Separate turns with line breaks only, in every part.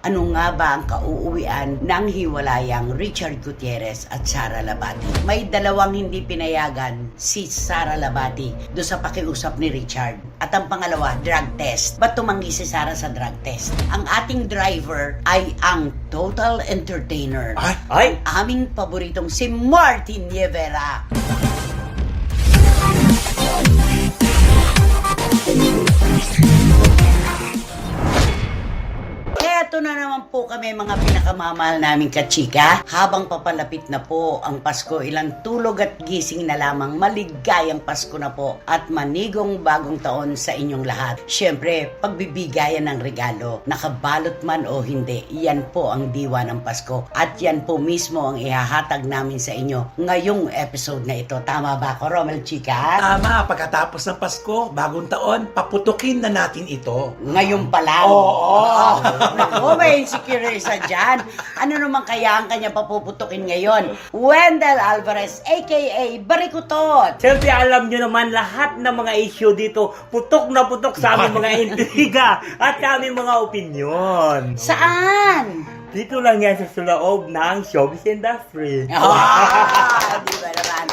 Ano nga ba ang kauuwian ng hiwalayang Richard Gutierrez at Sara Labati? May dalawang hindi pinayagan si Sara Labati do sa pakiusap ni Richard. At ang pangalawa, drug test. Ba't tumanggi si Sara sa drug test? Ang ating driver ay ang total entertainer.
Ay!
Aming paboritong si Martin Nievera. Eto na naman po kami mga pinakamamahal naming kachika. Habang papalapit na po ang Pasko, ilang tulog at gising na lamang, maligayang Pasko na po at manigong bagong taon sa inyong lahat. Siyempre, pagbibigayan ng regalo, nakabalot man o hindi, yan po ang diwa ng Pasko. At yan po mismo ang ihahatag namin sa inyo ngayong episode na ito. Tama ba ako, Romel Chika?
Tama, pagkatapos ng Pasko, bagong taon, paputukin na natin ito.
Ngayon pa lang.
Oo.
Naku, may insecure isa dyan. Ano naman kaya ang kanya papuputukin ngayon? Wendell Alvarez, a.k.a. Barikutot.
Siyempre, alam nyo naman lahat ng mga issue dito, putok na putok sa aming mga intriga at sa aming mga opinion.
Saan?
Dito lang yan sa loob ng showbiz industry.
Di ba naman?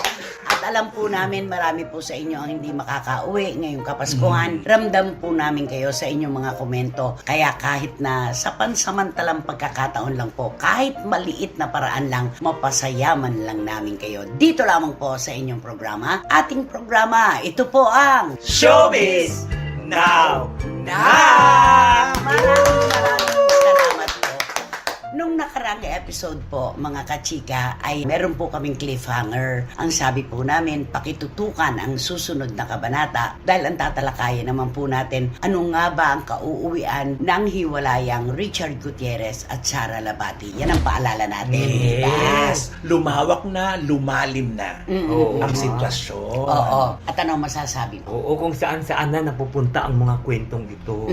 At alam po namin, marami po sa inyo ang hindi makakauwi ngayong Kapaskuhan. Ramdam po namin kayo sa inyong mga komento. Kaya kahit na sa pansamantalang pagkakataon lang po, kahit maliit na paraan lang, mapasayaman lang namin kayo. Dito lamang po sa inyong programa. Ating programa, ito po ang
Showbiz Now!
Maraming salamat po. Nung nakaraang episode po, mga kachika, ay meron po kaming cliffhanger. Ang sabi po namin, pakitutukan ang susunod na kabanata dahil ang tatalakayan naman po natin, ano nga ba ang kauuwian ng hiwalayang Richard Gutierrez at Sara Labati. Yan ang paalala natin.
Yes! Lumawak na, lumalim na
Oo.
ang sitwasyon.
Oo. At ano masasabi mo?
Oo, kung saan-saan na napupunta ang mga kwentong ito.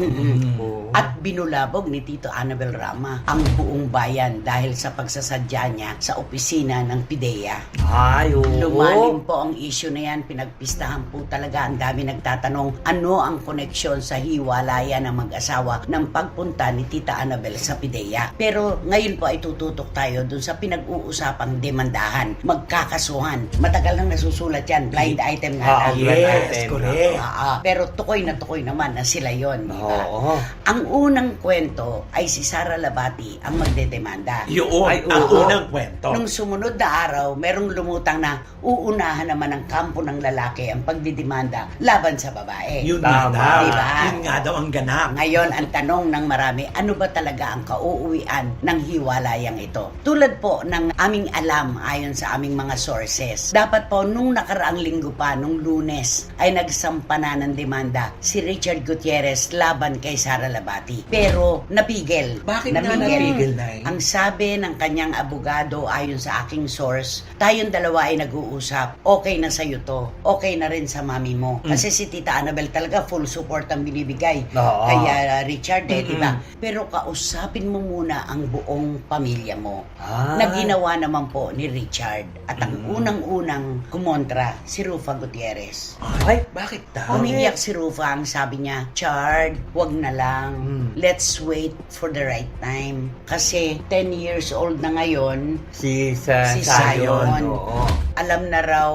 Oo.
At binulabog ni Tito Annabel Rama ang buong bayan dahil sa pagsasadya niya sa opisina ng PIDEA.
Ay, oo.
Lumalim po ang issue na yan, pinagpistahan po talaga. Ang dami nagtatanong, ano ang koneksyon sa hiwalayan ng mag-asawa ng pagpunta ni Tita Annabel sa PIDEA. Pero ngayon po ay tututok tayo dun sa pinag-uusapang demandahan, magkakasuhan. Matagal nang nasusulat yan, blind item nga lang.
Yes, correct.
Pero tukoy na tukoy naman na sila yon, di ba?
Oo.
Ang unang kwento ay si Sara Labati ang magdedemanda.
Yun,
Ay,
ang
oo.
unang kwento.
Nung sumunod na araw, merong lumutang na uunahan naman ng kampo ng lalaki ang pagdidemanda laban sa babae.
Yun nga
Tama.
daw.
Diba?
Yun nga daw ang ganap.
Ngayon, ang tanong ng marami, ano ba talaga ang kauuwian ng hiwalayang ito? Tulad po ng aming alam ayon sa aming mga sources, dapat po nung nakaraang linggo pa, nung Lunes, ay nagsampa na ng demanda si Richard Gutierrez laban kay Sara Labati. Pero napigil.
Bakit nga napigil, Nay?
Ang sabi ng kanyang abogado ayon sa aking source, tayong dalawa ay nag-uusap, okay na sa'yo to, okay na rin sa mami mo. Kasi si Tita Annabel talaga full support ang binibigay
Oo.
kaya Richard di ba? Pero kausapin mo muna ang buong pamilya mo.
Ah.
Na ginawa naman po ni Richard. At ang unang-unang kumontra, si Rufa Gutierrez.
Ay,
Bakit daw?
Umiiyak si Rufa, ang sabi niya, Chard, wag na lang. Let's wait for the right time. Kasi 10 years old na ngayon,
si
Si
Sayon.
Sayon.
Oo.
alam na raw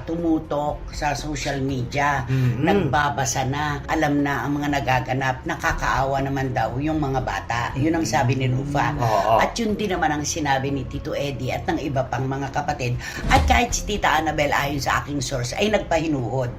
tumutok sa social media, nagbabasa na, alam na ang mga nagaganap, nakakaawa naman daw yung mga bata. Yun ang sabi ni Rufa. At yun din naman ang sinabi ni Tito Eddie at ng iba pang mga kapatid. At kahit si Tita Annabel ayon sa aking source ay nagpahinuhod.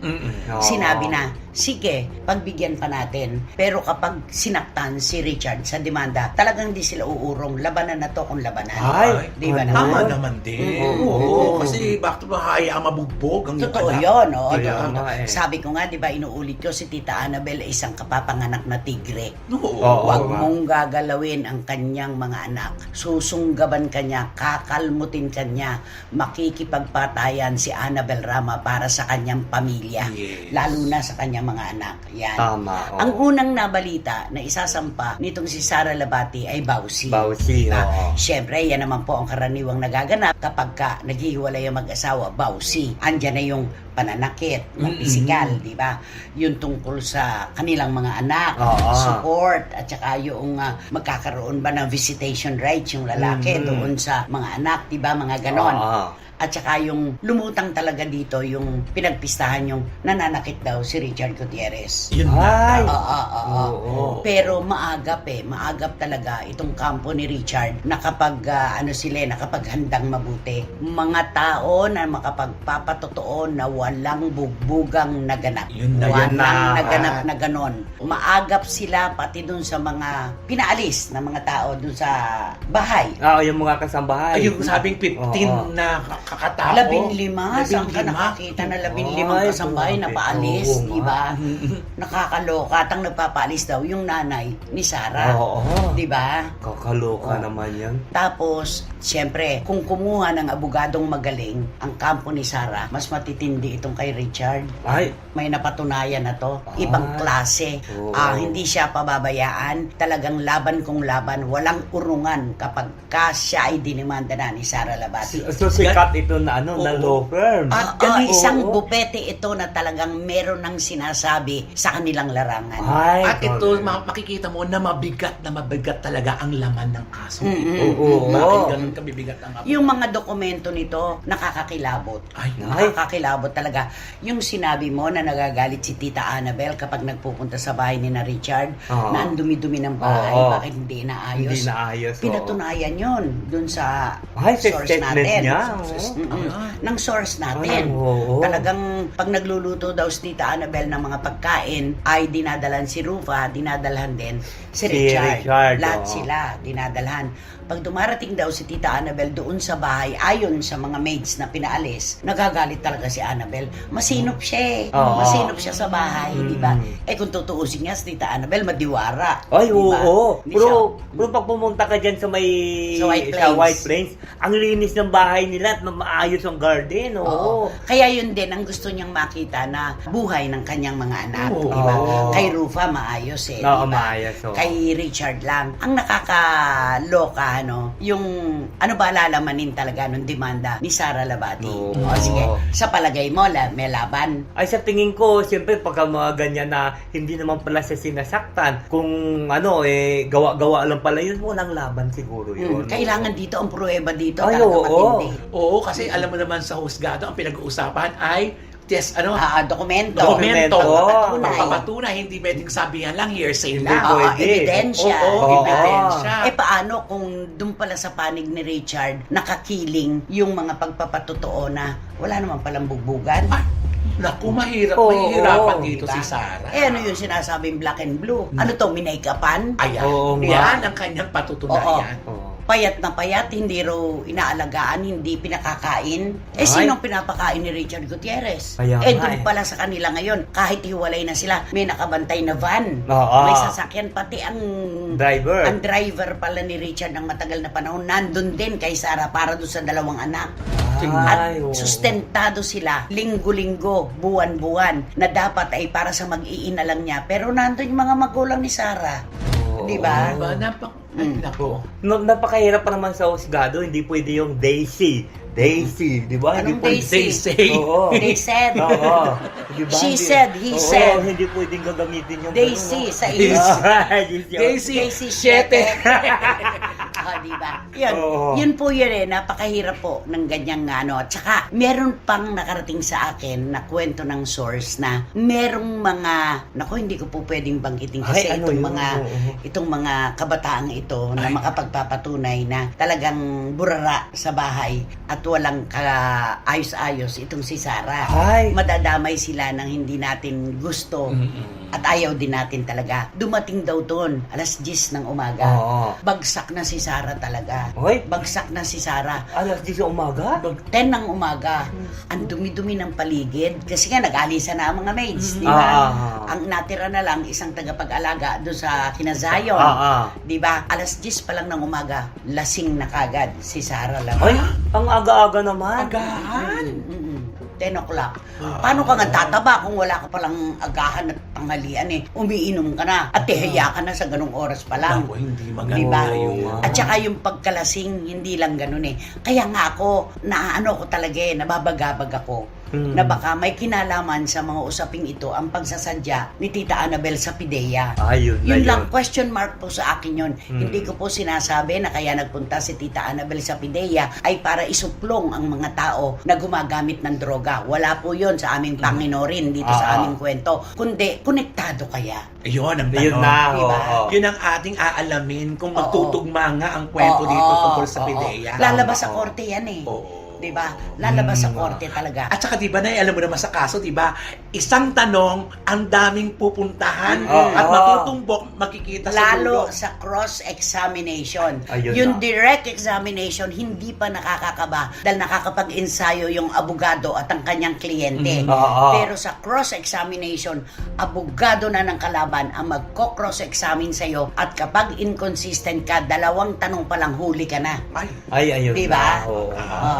Sinabi na, sige, pagbigyan pa natin. Pero kapag sinaktan si Richard sa demanda, talagang di sila uurong. Labanan na to kung labanan.
Ay,
di ba
tama
naman?
naman din.
Oo.
Kasi bakit ba hayaan mabugbog ang
Totoo
anak?
yun, oh.
Kaya
Totoo.
nga eh.
Sabi ko nga, di ba, inuulit ko, si Tita Annabel ay isang kapapanganak na tigre.
Oo.
Huwag
nga.
mong gagalawin ang kanyang mga anak. Susunggaban kanya, kakalmutin kanya, makikipagpatayan si Annabel Rama para sa kanyang pamilya.
Yes.
Lalo na sa kanyang mga anak. Yan.
Tama.
Ang unang nabalita na isasampa nitong si Sara Labati ay Bausi.
Bausi, oo.
Siyempre, yan naman po ang karaniwang nagaganap kapag ka naghihiwalay ang mag-asawa, Bausi. Andyan na yung pananakit, pisikal, di ba? Yung tungkol sa kanilang mga anak,
Oo.
support, at saka yung magkakaroon ba ng visitation rights yung lalaki doon sa mga anak, di ba? Mga ganon.
Oo.
At saka yung lumutang talaga dito, yung pinagpistahan yung nananakit daw si Richard Gutierrez.
Yun
Ay.
na.
Oo.
Pero maagap talaga itong kampo ni Richard na kapag nakapag handang mabuti. Mga tao na makapagpapatotoo na walang bugbugang naganap.
Yun na,
Walang
yun na.
naganap na ganon. Maagap sila pati dun sa mga pinaalis na mga tao dun sa bahay.
Oo, yung mga kasambahay.
Ay, yung sabing 15
Oo.
na kakatao.
15, saan ka nakakita na 15 kasambahay na paalis,
oo,
di ba? Nakakaloka. At ang nagpapaalis daw, yung nanay ni Sarah.
Oo.
Di ba?
Kakaloka
Oo.
naman yan.
Tapos, siyempre, kung kumuha ng abogadong magaling ang kampo ni Sarah, mas matitindi itong kay Richard.
Ay.
May napatunayan na to. Ibang klase.
Oo.
Hindi siya pababayaan. Talagang laban kung laban. Walang urungan kapag siya ay dinimanda na ni Sarah Labati.
So, sikat ito na na
Oo.
law firm.
At
Isang
Oo.
bupete ito na talagang meron ng sinasabi sa kanilang larangan.
Ay,
At ito,
correct.
makikita mo na mabigat talaga ang laman ng kaso.
Oo.
Bakit ganun kabibigat ang
Yung mga dokumento nito, nakakakilabot.
Ay,
Nakakakilabot talaga. Yung sinabi mo na nagagalit si Tita Annabel kapag nagpupunta sa bahay ni na Richard,
Oo.
na ang dumi-dumi ng bahay,
Oo.
bakit hindi naayos?
Hindi naayos. oo.
Pinatunayan yon dun sa
Ay, sa
source
statement
natin.
niya.
Ng source natin.
Ay, oo.
Talagang pag nagluluto daw si Tita Annabel ng mga pagkain, ay dinadalan si Rufa, dinadalhan din si Richard. Lahat
oo.
sila dinadalhan. Pag dumarating daw si Tita Annabel doon sa bahay, ayon sa mga maids na pinaalis, nagagalit talaga si Annabel. Masinop siya eh.
Oo.
Masinop siya sa bahay, di ba? Eh kung tutuusin niya si Tita Annabel, madiwara.
Ay,
di ba?
oo.
Hindi siya-
Pero pag pumunta ka dyan sa may...
Sa White Plains.
White Plains, ang linis ng bahay nila at maayos ang garden. Oo.
Kaya yun din ang gusto niyang makita na buhay ng kanyang mga anak,
Oo.
di ba?
Oo.
Kay Rufa maayos eh,
Oo,
di ba?
maayos, oo.
Kay Richard lang. Ang nakakaloka yung ano ba lalamanin talaga ng demanda ni Sarah Labati.
Oo.
O sige, sa palagay mo may laban.
Ay, sa tingin ko, siyempre, pagka mga ganyan na hindi naman pala siya sinasaktan, kung gawa-gawa lang pala yun, walang laban siguro yun.
Kailangan dito ang pruweba dito
Ay,
talaga
oo.
matindi.
Oo, kasi alam mo naman sa husgado, ang pinag-uusapan ay
Dokumento.
dokumento.
Pagpapatunay.
Pagpapatunay, hindi pwedeng sabihan lang, hearsay
Hindi
lang.
pwede.
Ebidensya.
Oo, ebidensya.
Paano kung doon pala sa panig ni Richard nakakiling yung mga pagpapatotoo na wala naman palang bugbugan?
Ay, naku,
Oo,
mahihirapan
oo,
dito
Diba?
si Sarah.
Ano yung sinasabing black and blue? Ano to, minaykapan?
Ayan,
Oo nga.
yan ang kanyang patutunayan.
Oo.
Payat na payat, hindi raw inaalagaan, hindi pinakakain.
Ay.
Sinong pinapakain ni Richard Gutierrez?
Kaya nga
Doon pala sa kanila ngayon, kahit hiwalay na sila, may nakabantay na van.
Oo.
May sasakyan, pati ang
Driver.
Ang driver pala ni Richard ng matagal na panahon, nandun din kay Sarah para doon sa dalawang anak. At
Ay, oo.
sustentado sila linggo-linggo, buwan-buwan, na dapat ay para sa mag-iina lang niya. Pero nandun yung mga magulang ni Sarah.
Oo.
Di ba?
Diba? Naku.
Napakahirap pa naman sa husgado, hindi pwede yung Daisy. Daisy, di ba?
Anong
Hindi
Daisy?
They say.
Oo.
They said.
Oo. Diba?
She
Hindi-
said, he
Oo,
said.
hindi pwedeng gagamitin yung
Daisy
ganun,
sa
no?
is.
Daisy.
Daisy.
Daisy
Siete.
Diba? Yun.
Oo.
Yun po yun eh. Napakahirap po ng ganyang ano. At saka, meron pang nakarating sa akin na kwento ng source na merong mga, naku, hindi ko po pwedeng banggitin kasi
Ay, ano
itong
yun?
mga
Oo.
itong mga kabataang ito na
Ay.
makapagpapatunay na talagang burara sa bahay at walang ayos-ayos itong si Sarah.
Ay.
Madadamay sila ng hindi natin gusto at ayaw din natin talaga. Dumating daw doon, 10:00 ng umaga.
Oo.
Bagsak na si Sarah talaga.
Hoy,
Bagsak na si Sarah.
alas 10 sa umaga?
10 ng umaga. Ang dumi-dumi ng paligid. Kasi nga nag-alisa na ang mga maids, di
Ah,
ba?
ah, ah.
Ang natira na lang isang tagapag-alaga doon sa Kinazayon.
Ah, ah.
Di ba? 10:00 pa lang ng umaga, lasing na kagad si Sarah lang.
Ay, ang aga-aga naman.
Agahan.
10 o'clock. Paano ka nga tataba kung wala ka palang agahan at tanghalian eh? Umiinom ka na at tihiya ka na sa ganung oras pa lang.
Ako, hindi maganda
Diba?
yung...
At saka yung pagkalasing, hindi lang ganun eh. Kaya nga ako, naano ko talaga eh, nababagabag ako. Na baka may kinalaman sa mga usaping ito ang pagsasadya ni Tita Annabel sa PIDEA.
Ayun na
Yun
yun.
lang, question mark po sa akin yun. Hindi ko po sinasabi na kaya nagpunta si Tita Annabel sa PIDEA ay para isuplong ang mga tao na gumagamit ng droga. Wala po yun sa aming panginorin dito sa aming kwento. Kundi, konektado kaya.
Yun ang
Yun
tanong.
na,
Diba?
oo.
Yun ang ating aalamin kung
Oo.
magtutugma nga ang kwento
Oo,
dito tungkol sa
oo.
PIDEA.
Lalabas sa
Oo.
korte yan eh.
Oo.
Diba? Lalabas sa korte talaga.
At saka diba na, alam mo naman sa kaso, diba, isang tanong, ang daming pupuntahan
Oo.
at matutumbok, makikita sa
Lalo
dulo.
sa cross-examination.
Ayun
Yung
na.
direct examination, hindi pa nakakakaba dahil nakakapag-ensayo yung abogado at ang kanyang kliyente.
Oo.
Pero sa cross-examination, abogado na ng kalaban ang magko-cross-examine sa'yo at kapag inconsistent ka, 2 tanong pa lang huli ka na.
Ay,
Ayun
Diba?
na. Oo.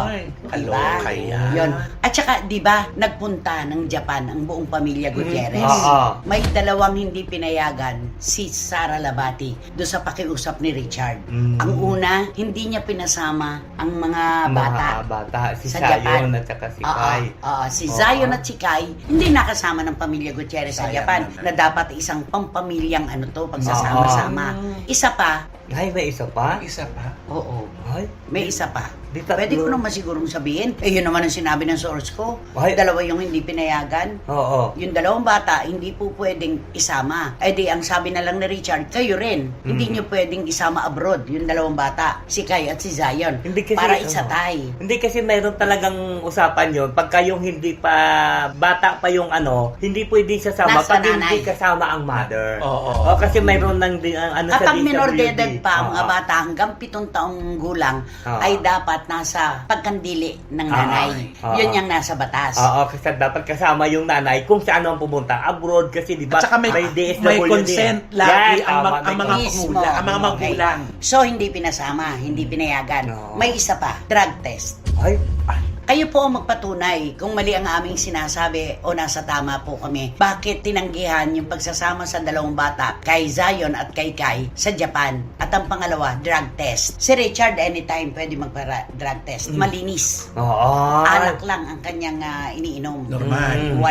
ay, kaloka yan.
Yun. At saka, di ba, nagpunta ng Japan ang buong pamilya Gutierrez.
Oo.
May 2 hindi pinayagan si Sara Labati do sa pakiusap ni Richard. Ang una, hindi niya pinasama ang mga bata.
Mga bata. Si
Sa
Sayon
Japan.
at saka si
Oo,
Kai.
oo. Si
Oo.
Zion at si Kai, hindi nakasama ng pamilya Gutierrez sa
Sayang
Japan
naman.
na dapat isang pampamilyang pagsasama-sama. Isa pa,
Ay, may isa pa?
Isa pa.
oo,
Ay,
may isa pa.
Di tatlo.
Pwede ko naman sigurong sabihin. Yun naman ang sinabi ng source ko.
Ay.
2 yung hindi pinayagan.
Oo.
Yung 2 bata, hindi po pwedeng isama. Eh di, ang sabi na lang ni Richard, kayo rin. Hindi nyo pwedeng isama abroad. Yung 2 bata, si Kai at si Zion.
Hindi kasi,
Para isatay.
Hindi kasi mayroon talagang usapan yon. Pagka yung hindi pa bata pa yung hindi pwede sasama
Nasa
pag hindi
nanay.
kasama ang mother.
Oo.
O, kasi mayroon ng ano
At
sa
ang minor de
DWD.
edad pa, ang mga
Oo.
bata hanggang 7 taong gulang,
Oo.
ay dapat nasa pagkandili ng nanay.
Oo.
Yun yung nasa batas.
Oo, kasi dapat kasama yung nanay kung saan ang pumunta. Abroad kasi, di ba?
At saka may
DSWD.
consent lagi
Yan,
ang,
tama,
ang
may
mga
Mismo.
magulang. Ang mga magulang.
Okay. So, hindi pinasama, hindi pinayagan.
Oo.
May isa pa, drug test.
Ay,
Kayo po ang magpatunay kung mali ang aming sinasabi o nasa tama po kami. Bakit tinanggihan yung pagsasama sa 2 bata, kay Zion at kay Kai, sa Japan? At ang pangalawa, drug test. Si Richard anytime pwede magpa-drug test. Malinis.
oo.
Alak lang ang kanyang iniinom.
Normal.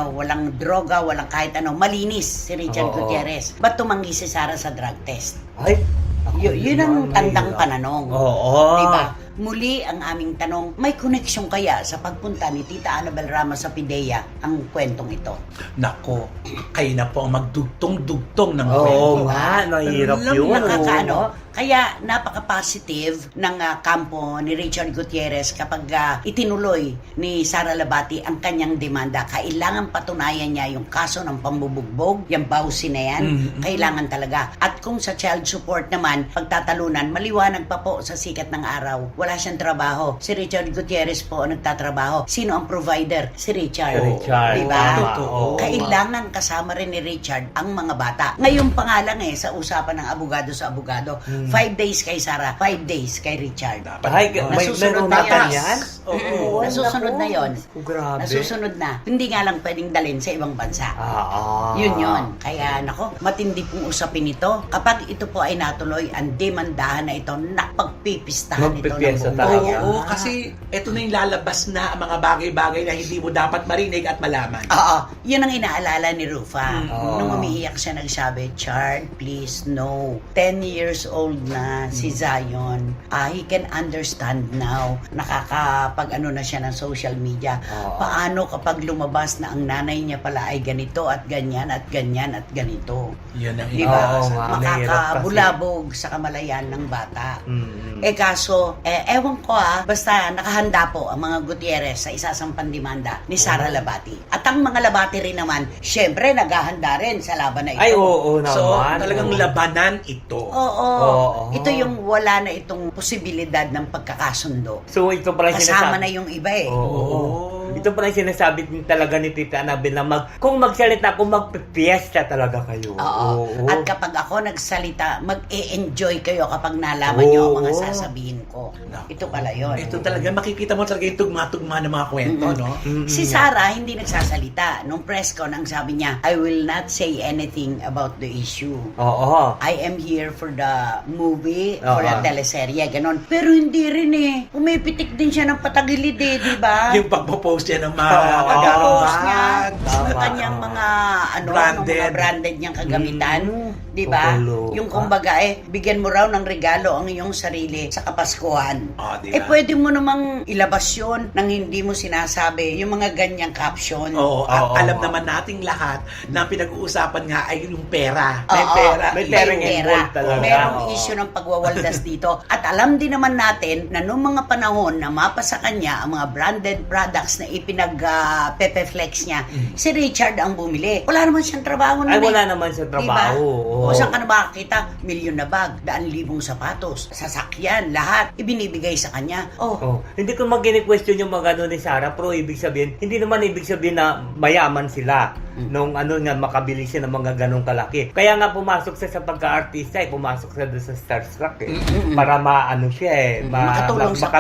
Walang droga, walang kahit ano. Malinis si Richard
Oo.
Gutierrez. Ba't tumanggi si Sara sa drug test?
Ay, ako
Yun ang
naman,
tandang
mahirap.
pananong.
Oo.
Diba? Muli ang aming tanong, may koneksyon kaya sa pagpunta ni Tita Annabel Ramos sa PIDEA ang kwentong ito?
Nako, kayo na po ang magdugtong-dugtong ng
Oo
kwento.
nga, nahirap
Alam
yun.
na,
Nakakaano? Kaya napaka-positive ng kampo ni Richard Gutierrez kapag itinuloy ni Sara Labati ang kanyang demanda. Kailangan patunayan niya yung kaso ng pambubugbog, yung bawsi na yan. Kailangan talaga. At kung sa child support naman, pagtatalunan, maliwanag pa po sa sikat ng araw. Wala siyang trabaho. Si Richard Gutierrez po ang nagtatrabaho. Sino ang provider? Si Richard.
Richard.
Diba?
Totoo.
Kailangan kasama rin ni Richard ang mga bata. Ngayon pa nga lang sa usapan ng abogado sa abogado, 5 days kay Sara, 5 days kay Richard.
Ay, may
Nasusunod
meron
na
na
yan.
yan?
Oo.
Nasusunod na yon.
Oh, grabe.
Nasusunod na. Hindi nga lang pwedeng dalhin sa ibang bansa. Yun yun. Kaya nako, matindi pong usapin ito. Kapag ito po ay natuloy, ang demandahan na ito, napagpipistahan ito ng
Magpipiesta
buong
talaga.
bayan.
Oo, kasi eto na yung lalabas na ang mga bagay-bagay na hindi mo dapat marinig at malaman.
Oo, yun ang inaalala ni Rufa.
Oo.
Nung umiiyak siya, nagsabi, Chard, please, no. 10 years old na si Zion. He can understand now. Nakakapag-ano na siya ng social media.
Oo.
Paano kapag lumabas na ang nanay niya pala ay ganito at ganyan at ganyan at ganito.
Yun ang
Di ba?
Oo nga, mahirap kasi.
Makakabulabog sa kamalayan ng bata.
Mm.
Kaso, ewan ko basta nakahanda po ang mga Gutierrez sa isasampang demanda ni Sara Labati. At ang mga Labati rin naman, syempre naghahanda rin sa laban na ito.
Ay, oo naman.
So, talagang
Oo.
labanan ito.
Oo.
Oo.
Ito yung wala na itong posibilidad ng pagkakasundo.
So, ito pala
Kasama
sinasabi.
na yung iba eh.
Oo.
Oo.
Ito pa lang sinasabi din talaga ni Tita Annabel na kung magsalita, kung magpipiesta talaga kayo.
Oo. At kapag ako nagsalita, mag-e-enjoy kayo kapag nalaman nyo ang mga sasabihin ko. Ito pala yun.
Ito talaga, makikita mo talaga yung tugma-tugma ng mga kwento, no?
Si Sarah hindi nagsasalita. Nung press con, ang sabi niya, I will not say anything about the issue.
Oo.
I am here for the movie, for the teleserye, ganon. Pero hindi rin eh. Pumipitik din siya ng patagilid eh, di ba?
Yung pagpo-post niya ng mga
Pagpost niya,
bags,
ng kanyang mga
branded.
mga branded niyang kagamitan, di ba?
Popolo.
Yung kumbaga bigyan mo raw ng regalo ang iyong sarili sa Kapaskuhan.
Di ba?
Pwede mo namang ilabas yun nang hindi mo sinasabi yung mga ganyang caption.
Oo, alam naman nating lahat na pinag-uusapan nga ay yung pera. May
Oo,
pera.
May pera involved talaga.
Merong
Oo.
issue ng pagwawaldas dito. At alam din naman natin na noong mga panahon na mapasa kanya ang mga branded products na ipinag-pepe-flex niya, si Richard ang bumili. Wala naman siyang trabaho nun.
Ay, wala naman siya trabaho.
Diba? O saan ka na makakita? Milyon na bag, 100,000 sapatos, sasakyan, lahat, ibinibigay sa kanya.
Oh, hindi ko mag-question yung mga ano ni Sarah, pero ibig sabihin, hindi naman ibig sabihin na mayaman sila. Nung nga, makabili siya ng mga ganong kalaki. Kaya nga pumasok siya sa pagka-artista, pumasok siya doon sa Starstruck para maano siya
makatulong sa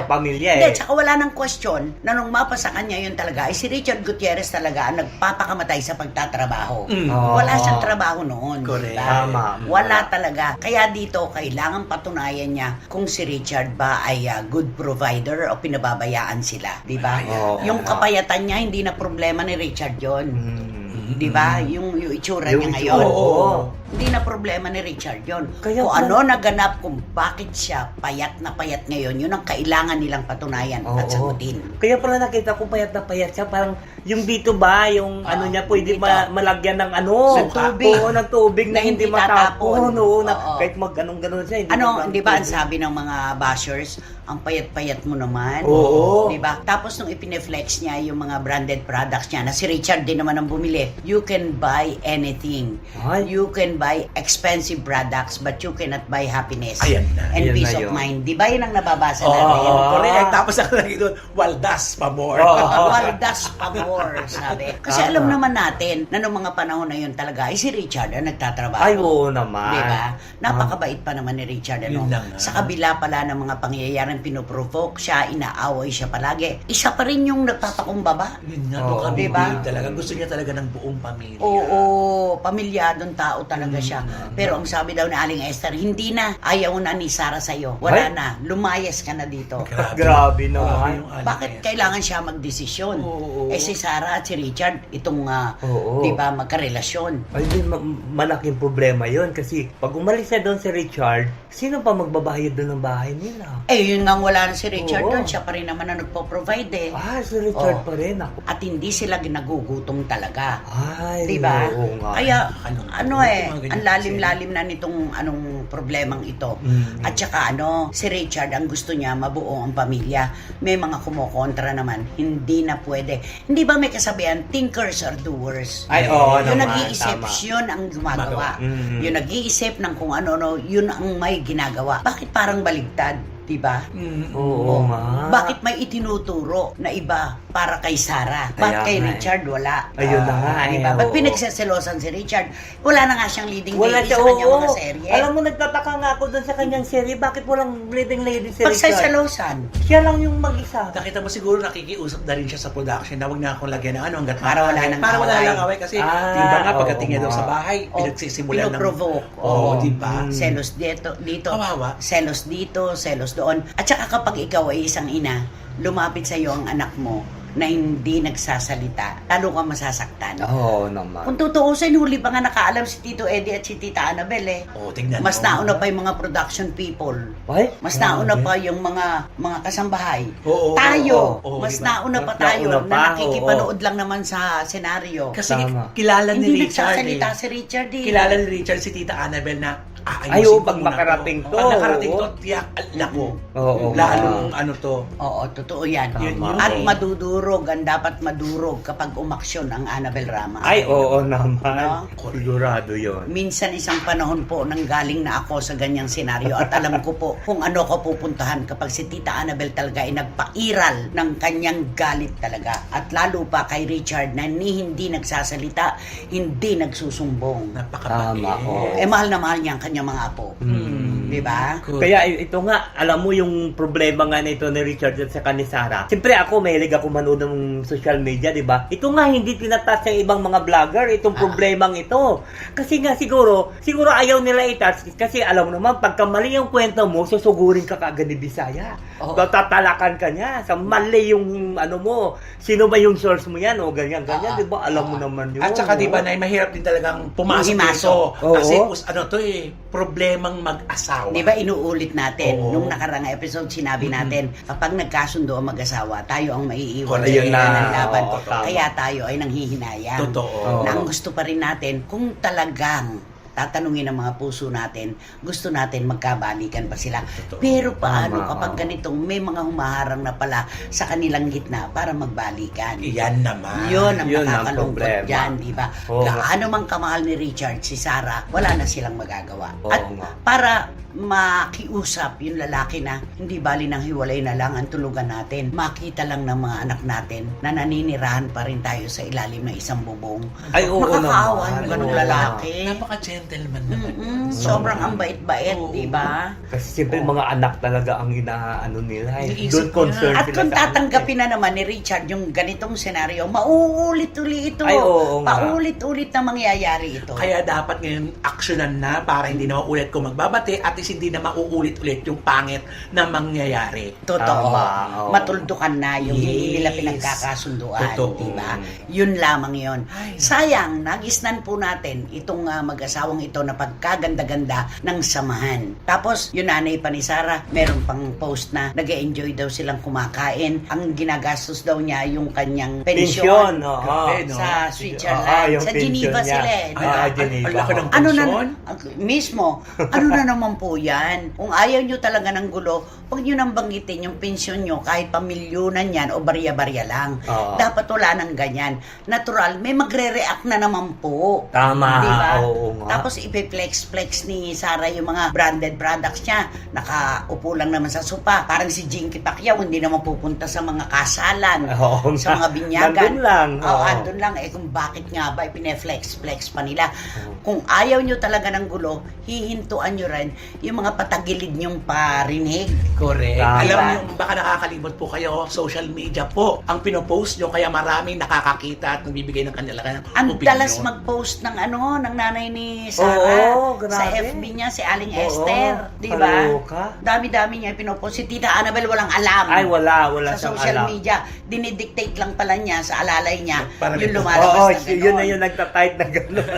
pamilya
Hindi, tsaka wala nang question na nung mapasa kanya yun talaga, si Richard Gutierrez talaga ang nagpapakamatay sa pagtatrabaho. Wala siyang trabaho noon.
Correct.
Diba?
Tama.
Wala talaga. Kaya dito, kailangan patunayan niya kung si Richard ba ay good provider o pinababayaan sila. Diba? Yung kapayatan niya, hindi na problema ni Richard yon. Di ba? Yung itsura niya ngayon. Hindi na problema ni Richard yon.
Kaya
Kung ano naganap, kung bakit siya payat na payat ngayon, yun ang kailangan nilang patunayan at sagutin.
Kaya pala nakita ko payat na payat siya, parang yung dito ba, yung ano niya, pwede
dito.
malagyan ng
Ng tubig.
Oo, ng tubig na hindi matapon. Oo,
Oo.
kahit ganun siya.
Di ba ang sabi ng mga bashers, ang payat-payat mo naman.
Oo.
Di ba? Tapos nung ipineflex niya yung mga branded products niya, na si Richard din naman ang bumili, you can buy anything.
Ay.
You can buy expensive products, but you cannot buy happiness
Ayan na.
and
Ayan
peace
na
of
yun.
mind. Di ba yun ang nababasa
Oo.
natin?
Correct. Tapos ang lagi doon, waldas pa more.
Waldas pabor, sabi. Kasi alam naman natin na noong mga panahon na yun talaga, si Richard ang nagtatrabaho.
Ay, oo naman.
Diba? Napakabait pa naman ni Richard.
Yun lang nga.
Sa kabila pala ng mga pangyayaring pinoprovoke siya, inaaway siya palagi. Isa pa rin yung nagpapakumbaba.
Yun nga,
Oo.
kami
Diba?
talaga. Gusto niya talaga ng buong pamilya.
Oo, pamilyadong tao talaga siya. Pero ang sabi daw ni Aling Esther, hindi na. Ayaw na ni Sarah sa'yo. Wala
Ay?
na. Lumayas ka na dito.
Grabe naman.
yung ano
Bakit
na yan.
kailangan siya magdesisyon?
Oo.
Si Sarah at si Richard, itong,
Oo.
di ba, magkarelasyon.
Ay, di, malaking problema yon kasi pag umalis na doon si Richard, sino pa magbabayad doon ng bahay nila?
Yun nga wala na si Richard
Oo.
doon. Siya pa rin naman ang nagpo-provide
Si Richard
Oo.
pa rin ako.
At hindi sila ginagugutom talaga.
Ay,
Di ba?
oo nga.
Kaya,
Ano, mga ganyan
ang lalim-lalim na nitong anong problemang ito. At saka si Richard, ang gusto niya, mabuo ang pamilya. May mga kumukontra naman, hindi na pwede. Hindi ba may kasabihan, thinkers are doers?
Ay, oo
Yung
naman,
nag-iisip,
tama.
yun ang gumagawa. Yung nag-iisip ng kung ano-ano, yun ang may ginagawa. Bakit parang baligtad? Diba?
Oo nga.
Bakit may itinuturo na iba para kay Sarah? Bakit
Kaya
kay
nga
Richard wala?
Ayun na nga
Diba?
eh,
Ba't
oo.
pinagseselosan si Richard? Wala na nga siyang leading
Wala
lady
siya,
sa kanyang
oo.
mga serye.
Alam mo, nagtataka nga ako doon sa kanyang serye, bakit walang leading lady si Richard?
Pagseselosan.
Siya lang yung mag-isa.
Nakita mo siguro nakikiusap na rin siya sa production na wag na akong lagyan ng hanggat
Para wala nang
Para wala
away.
lang away kasi
Ah,
di ba nga
oo
pagdating niya daw
nga.
sa bahay, pinagsisimulan ng...
Pinoprovoke.
Oo, di ba?
Selos dito.
Kawawa.
Selos dito, selos doon. At saka kapag ikaw ay isang ina, lumapit sa iyo ang anak mo na hindi nagsasalita, lalo ka masasaktan.
Oo naman.
Kung tutuusin, huli pa nga nakaalam si Tito Eddie at si Tita Annabel
Tingnan
Mas
mo.
nauna pa yung mga production people.
Ay?
Mas nauna pa yung mga kasambahay.
Oo,
Tayo,
oo,
mas
diba?
nauna pa
Mas
tayo
nauna
na
pa,
nakikipanood lang naman sa senaryo.
Kasi
Tama.
kilala ni
Hindi
Richard
nagsasalita si Richard
Kilala ni Richard si Tita Annabel na aayusin
Ay, oo,
ko
pag
muna
makarating to.
Pag nakarating to,
Oo.
tiyak, nako.
Oo.
Lalong ano to.
Oo, totoo yan.
Tama.
At madudurog, ang dapat madurog kapag umaksyon ang Annabel Rama.
Ay, oo naman.
No?
Sigurado yun.
Minsan isang panahon po nang galing na ako sa ganyang senaryo at alam ko po kung ano ko pupuntahan kapag si Tita Annabel talaga ay nagpairal ng kanyang galit talaga. At lalo pa kay Richard na hindi nagsasalita, hindi nagsusumbong.
Napakabait.
Tama, oo.
Mahal na mahal niya ang kanyang mga apo. Di ba?
Good.
Kaya ito nga, alam mo yung problema nga nito ni Richard at saka ni Sarah. Siyempre ako, mahilig ako manood ng social media, di ba? Ito nga, hindi tinatas ng ibang mga vlogger itong problemang ito. Kasi nga siguro ayaw nila i-touch kasi alam mo naman, pagka mali yung kwento mo, susugurin ka kaagad ni Bisaya.
Oo.
Tatalakan ka niya. Sa mali yung ano mo, sino ba yung source mo yan? O ganyan, di ba? Alam mo naman yun.
At saka di ba, Nay, mahirap din talagang pumasok
Himasok.
dito.
Oo.
Kasi ano to problemang mag-asawa.
Di ba inuulit natin,
Oo.
nung nakarang episode sinabi natin, kapag nagkasundo ang mag-asawa, tayo ang maiiwan
Correct.
Ayun na.
ng laban.
Oo, tama.
Kaya tayo ay nanghihinayang.
Totoo.
Na ang gusto pa rin natin, kung talagang tatanungin ng mga puso natin, gusto natin magkabalikan pa sila.
Totoo.
Pero paano
Tama,
kapag
oo.
ganitong may mga humaharang na pala sa kanilang gitna para magbalikan?
Iyan naman.
Yun ang
Yun ang
nakakalungkot
problema.
dyan, di ba?
Oo.
Gaano mang kamahal ni Richard, si Sarah, wala na silang magagawa.
Oo
At
nga.
para makiusap yung lalaki na hindi bali ng hiwalay na lang ang tulugan natin, makita lang ng mga anak natin na naninirahan pa rin tayo sa ilalim ng isang bubong.
Ay, oo
Makakaawa
naman.
yung ganong
Oo.
lalaki.
Napaka-gentleman naman.
Sobrang ang bait-bait,
Oo.
di ba?
Kasi siyempre mga anak talaga ang inaano nila.
Iniisip
Doon
niya.
concerned
At
sila
kung
sa anak
tatanggapin na naman ni Richard yung ganitong senaryo, mauulit-ulit ito.
Ay, oo nga.
Paulit-ulit na mangyayari ito.
Kaya dapat ngayon aksyonan na para hindi na maulit kung magbabate at least hindi na mauulit-ulit yung pangit na mangyayari.
Totoo.
Tama, oo.
Matuldukan na yung hindi nila
Yes.
pinagkakasunduan,
Totoo.
di ba? Yun lamang yun.
Ay,
Sayang, nagisnan po natin itong mag-asawang ito na pagkaganda-ganda ng samahan. Tapos, yung nanay pa ni Sarah, meron pang post na nag-enjoy daw silang kumakain. Ang ginagastos daw niya yung kanyang
Pensyon,
pensyon.
oo.
Grabe, no?
Sa
Oo,
Switzerland.
yung
Sa
pensyon
Geneva
niya.
sila eh. di
Ah,
ba?
Geneva.
Ang laki ng
Ano na,
pensyon.
mismo, ano na naman po yan? Kung ayaw nyo talaga ng gulo, huwag nyo nang banggitin yung pensyon nyo kahit pamilyonan yan o barya-barya lang.
Oo.
Dapat wala nang ganyan. Natural, may magre-react na naman po.
Tama,
Diba?
oo nga.
Tapos ipe-flex ni Sarah yung mga branded products niya. Nakaupo lang naman sa sopa. Parang si Jinky Pacquiao, hindi naman pupunta sa mga kasalan.
Oo
Sa
nga.
mga binyagan.
Nandun lang.
Oo,
Oo.
andun lang. Kung bakit nga ba ipine-flex pa nila. Kung ayaw nyo talaga ng gulo, hihintuan nyo rin yung mga patagilid nyong parinig.
Correct.
Tama.
Alam niyo, baka nakakalimot po kayo, social media po ang pinopost nyo, kaya maraming nakakakita at nagbibigay ng kanilang
Ang
opinion.
dalas mag-post ng ng nanay ni Sarah
Oo, grabe.
sa FB niya, si Aling
Oo,
Esther. Di ba?
kaloka.
Dami-dami niya pinopost. Si Tita Annabel walang alam.
Ay, wala
sa
siyang
social
alam.
media. Dinidictate lang pala niya sa alalay niya
Para
yung
may-
lumalabas
Oo,
na gano'n.
yun na yung nagtatype na gano'n.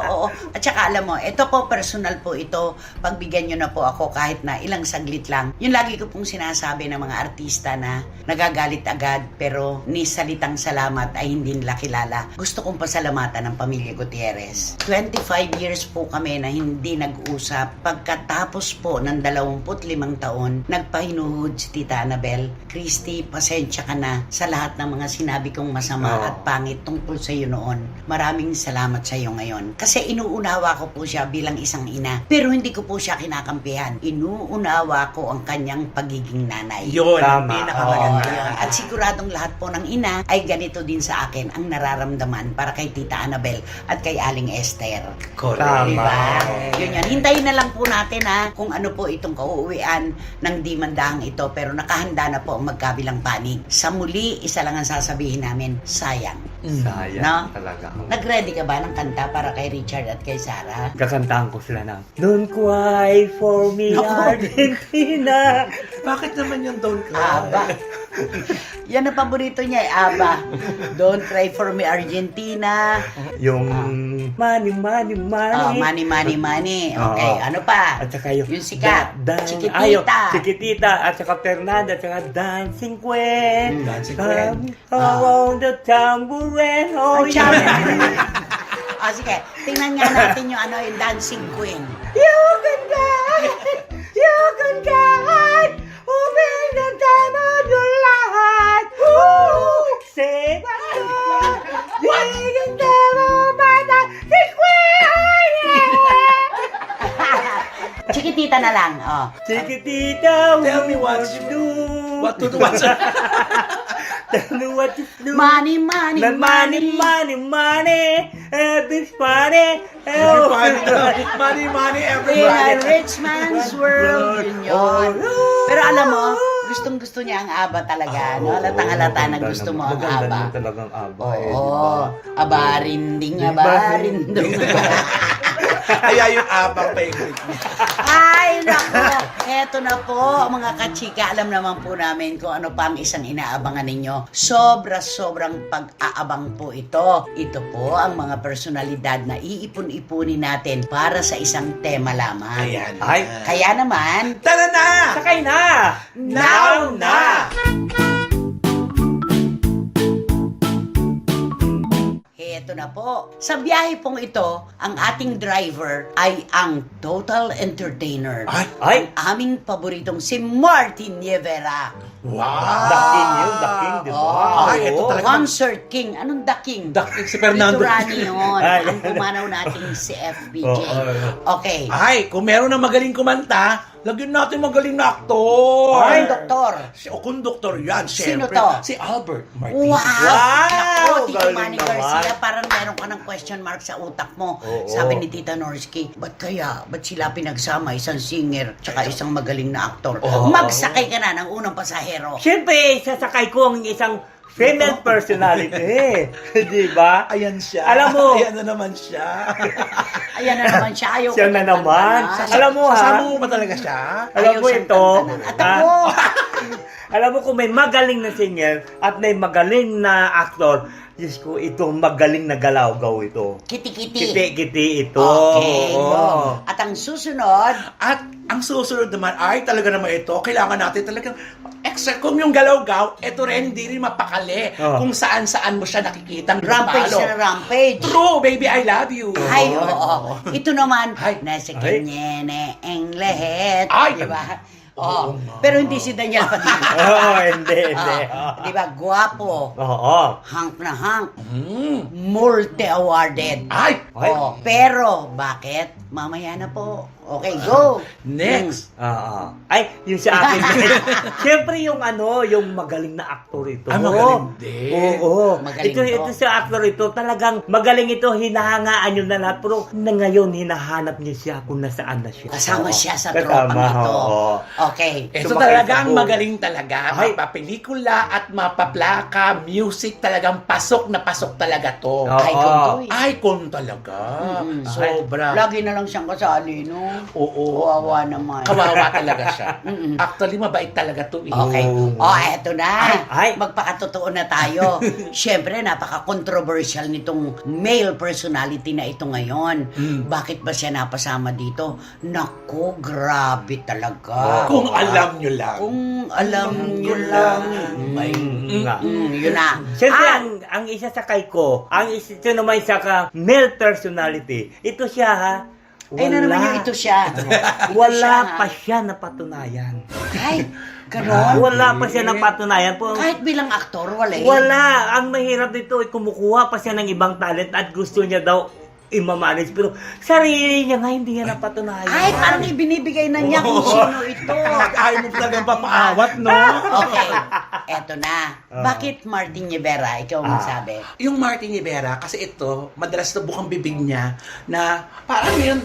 Oo. At saka alam mo, ito po, personal po ito. Pagbigyan nyo na po ako kahit na ilang saglit lang. Yung lagi ko pong sinasabi ng mga artista na nagagalit agad pero ni salitang salamat ay hindi nila kilala. Gusto kong pasalamatan ng pamilya Gutierrez. 25 years po kami na hindi nag-usap. Pagkatapos po ng 25 taon, nagpahinuhod si Tita Annabel. Christy, pasensya ka na sa lahat ng mga sinabi kong masama
Oo.
at pangit tungkol sa iyo noon. Maraming salamat sa iyo ngayon. Kasi inuunawa ko po siya bilang isang ina. Pero hindi ko po siya kinakampihan. Inuunawa ko ang kanyang pagiging nanay.
Yun, ang
Tama.
pinakamaganda.
Oo, yun. At siguradong lahat po ng ina ay ganito din sa akin ang nararamdaman para kay Tita Annabel at kay Aling Esther.
Correct.
Tama.
Diba? Yun yan. Hintayin na lang po natin kung ano po itong kauuwian ng di mandahang ito pero nakahanda na po ang magkabilang panig. Sa muli, isa lang ang sasabihin namin, sayang.
Sayang
No?
talaga.
Nag-ready ka ba ng kanta para kay Richard at kay Sarah?
Kakantahan ko sila ng Don't cry for me,
Naku.
Argentina.
Bakit naman yung don't cry?
Aba. Yan ang paborito niya, Aba. Don't cry for me, Argentina.
Yung money.
Oh, money, money, money. Okay,
Oo.
ano pa?
At saka yung
Yung sikat. Chiquitita.
Chiquitita. At saka Fernanda. At saka Dancing Queen.
Dancing Queen.
Around the tambourine. Oh,
Ay, charot. Sige, tingnan nga natin yung yung Dancing Queen.
Yugan kahit uming ng tamad yung lahat. Say bye. Yugan tamad bata si Queen.
Chikitita na lang,
Chiquitita,
Tell me what you do. What to do? What's
Tell me what you do.
Money, money,
The money, money, money. Everything's funny.
Money,
In a
everybody.
rich man's world, yun. Pero alam mo, gustong-gusto niya ang ABBA talaga, no? Halatang-halata na gusto mo ang
Maganda
ABBA.
naman talagang ABBA.
Oo, abarinding, abarindong.
Kaya yung abang favorite niya.
Ay, nako. Eto na po, mga kachika. Alam naman po namin kung ano pa ang isang inaabangan ninyo. Sobrang pag-aabang po ito. Ito po ang mga personalidad na iipon-ipunin natin para sa isang tema lamang.
Ayan.
Ay,
Kaya naman,
Tara na!
sakay na!
Now na!
eto na po. Sa biyahe pong ito, ang ating driver ay ang total entertainer.
Ay,
Ay,
Aming paboritong si Martin Nievera.
wow!
the king yun, the king, di ba?
Oh.
Ay, ito
Oo.
talaga.
Concert King. Anong the King?
Si Fernando.
Ito Rani yun.
Ay.
Ang pumanaw natin si FBJ. Okay.
Ay, kung meron na magaling kumanta, lagyan natin magaling na aktor.
Ay, doktor.
O konduktor yan,
Sino
syempre.
to?
Si Albert Martinez.
Wow!
Wow!
Naku, Tito
Galing
Manny
naman.
Garcia, parang meron ka ng question mark sa utak mo.
Oo.
Sabi ni Tita Norsky, ba't sila pinagsama isang singer tsaka isang magaling na aktor?
Oo.
Magsakay ka na ng unang pasahero.
Siyempre, sasakay ko ang isang female personality. Di ba?
Ayan siya.
Alam mo.
Ayan na naman siya.
Ayan na naman siya. Ayaw
Siya
ko
na
ng
naman.
tantanan.
Alam mo, ha?
Kasama mo ba talaga siya?
Alam
Ayaw
mo
siyang
ito,
tantanan. At
ah,
ako,
alam mo kung may magaling na singer at may magaling na aktor, Diyos ko, ito magaling na galaw-gaw ito.
kiti-kiti.
Kiti-kiti ito.
Okay,
Oo.
yun. At ang susunod,
At ang susunod naman ay talaga naman ito, kailangan natin talagang extra. Kung yung galaw-gaw, ito rin hindi rin mapakali
Oh.
kung saan-saan mo siya nakikitang
rampage
talo.
na rampage.
True, baby, I love you.
Ay, oo. Ito naman,
Ay.
nasa
Ay.
kanya ang lahat.
Ay.
Diba? Oo. Pero hindi si Daniel Padilla.
Oo, hindi.
Diba? Guwapo.
Oo.
Hank na hank.
Mm.
Multi-awarded.
Ay,
Ay.
Oh, pero, bakit? Mamaya na po. Okay, go.
next.
Oo. Ay, yung sa akin. Siyempre yung yung magaling na aktor ito.
Ah, magaling din.
Oo.
Magaling
ito
to.
sa aktor ito, talagang magaling ito, hinahangaan nyo na lahat. Pero na ngayon, hinahanap niyo siya kung nasaan na siya.
Kasama siya sa
Kasama,
tropang ito.
oo.
Okay.
Ito
Sumakay
talagang
sa
magaling talaga.
Ay.
Mapapelikula at mapaplaka, music talagang pasok na pasok talaga to.
Oo.
Icon to eh.
Icon talaga.
Mm-mm.
Sobra.
Lagi na lang siyang kasali, no?
Oo.
Kawawa naman.
Kawawa talaga siya.
Mm-mm.
Actually, mabait talaga to eh.
Okay.
Oo.
Oh, eto na.
Ay.
Magpakatotoo na tayo. Siyempre, napaka-controversial nitong male personality na ito ngayon. Bakit ba siya napasama dito? Naku, grabe talaga.
Kung alam nyo lang.
Kung alam nyo lang.
May...
Yun na.
Siyempre,
Ah,
ang isa sa kay ko, ito naman isa ka male personality. Ito siya ha.
ay na naman yung ito siya.
Wala pa siya napatunayan.
Ay, ganon.
Wala pa siya napatunayan po.
Kahit bilang aktor, wala eh.
Wala. Ang mahirap dito ay kumukuha pa siya ng ibang talent at gusto niya daw i-manage. Pero sarili niya nga hindi niya napatunayan.
Ay, parang ibinibigay na niya kung sino ito.
Ayaw mo talagang papaawat, no?
Okay, eto na. Bakit Martin Rivera? Ikaw ang magsabi.
Yung Martin Rivera, kasi ito, madalas na bukang bibig niya na parang yun,